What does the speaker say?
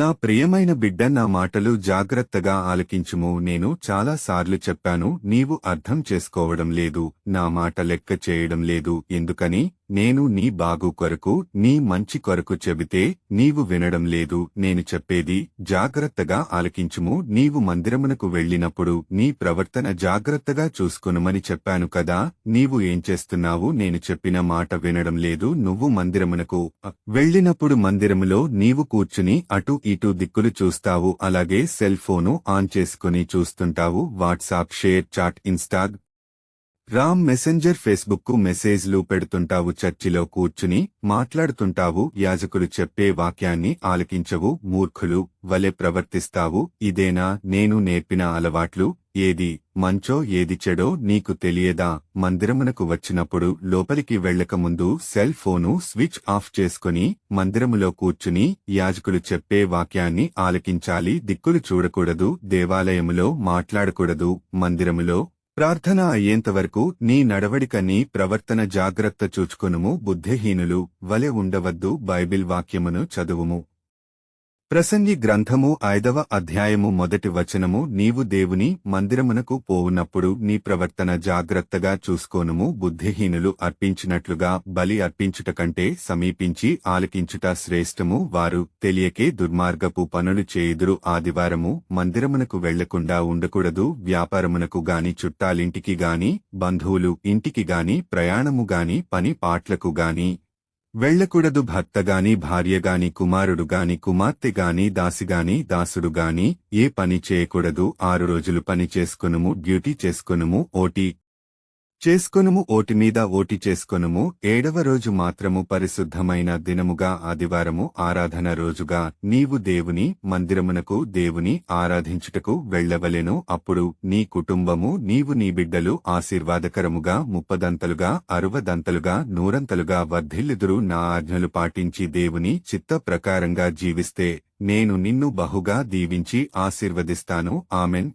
నా ప్రియమైన బిడ్డ, నా మాటలు జాగ్రత్తగా ఆలకించుము. నేను చాలా సార్లు చెప్పాను, నీవు అర్థం చేసుకోవడం లేదు, నా మాట లెక్క చేయడం లేదు. ఎందుకని? నేను నీ బాగు కొరకు, నీ మంచి కొరకు చెబితే నీవు వినడం లేదు. నేను చెప్పేది జాగ్రత్తగా ఆలకించుము. నీవు మందిరమునకు వెళ్ళినప్పుడు నీ ప్రవర్తన జాగ్రత్తగా చూసుకొనుమని చెప్పాను కదా. నీవు ఏం చేస్తున్నావు? నేను చెప్పిన మాట వినడం లేదు. నువ్వు మందిరమునకు వెళ్ళినప్పుడు మందిరములో నీవు కూర్చుని అటు ఇటు దిక్కులు చూస్తావు. అలాగే సెల్ ఫోను ఆన్ చేసుకుని చూస్తుంటావు. WhatsApp, ShareChat, Instagram, Messenger, Facebook మెసేజ్లు పెడుతుంటావు. చర్చిలో కూర్చుని మాట్లాడుతుంటావు. యాజకులు చెప్పే వాక్యాన్ని ఆలకించవు. మూర్ఖులు వలె ప్రవర్తిస్తావు. ఇదేనా నేను నేర్పిన అలవాట్లు? ఏది మంచో ఏది చెడో నీకు తెలియదా? మందిరమునకు వచ్చినప్పుడు లోపలికి వెళ్లకముందు సెల్ ఫోను స్విచ్ ఆఫ్ చేసుకుని మందిరములో కూర్చుని యాజకులు చెప్పే వాక్యాన్ని ఆలకించాలి. దిక్కులు చూడకూడదు. దేవాలయములో మాట్లాడకూడదు. మందిరములో ప్రార్థన అయ్యేంతవరకు నీ నడవడిక, నీ ప్రవర్తన జాగ్రత్త చూచుకొనుము. బుద్ధిహీనులు వలె ఉండవద్దు. బైబిల్ వాక్యమును చదువుము. ప్రసంగి గ్రంథము 5వ అధ్యాయము 1వ వచనము. నీవు దేవుని మందిరమునకు పోవునప్పుడు నీ ప్రవర్తన జాగ్రత్తగా చూసుకోనుము. బుద్ధిహీనులు అర్పించినట్లుగా బలి అర్పించుట కంటే సమీపించి ఆలకించుట శ్రేష్టము. వారు తెలియకే దుర్మార్గపు పనులు చేయుదురు. ఆదివారము మందిరమునకు వెళ్లకుండా ఉండకూడదు. వ్యాపారమునకు గాని, చుట్టాలింటికి గాని, బంధువులు ఇంటికి గాని, ప్రయాణము గాని, పని పాట్లకు గాని వెళ్లకూడదు. భర్తగాని, భార్యగాని, కుమారుడుగాని, కుమార్తెగాని, దాసిగాని, దాసుడుగాని ఏ పని చేయకూడదు. 6 రోజులు పని చేసుకొనుము, డ్యూటీ చేసుకొనుము, ఓటీ చేసుకొనుము, ఓటి మీద ఓటి చేసుకొనుము. 7వ రోజు మాత్రము పరిశుద్ధమైన దినముగా, ఆదివారము ఆరాధన రోజుగా నీవు దేవుని మందిరమునకు, దేవుని ఆరాధించుటకు వెళ్లవలెను. అప్పుడు నీ కుటుంబము, నీవు, నీ బిడ్డలు ఆశీర్వాదకరముగా, 30దంతలుగా, 60దంతలుగా, 100ంతలుగా వర్ధిల్లుదురు. నా ఆజ్ఞలు పాటించి దేవుని చిత్త ప్రకారంగా జీవిస్తే నేను నిన్ను బహుగా దీవించి ఆశీర్వదిస్తాను. ఆమెన్.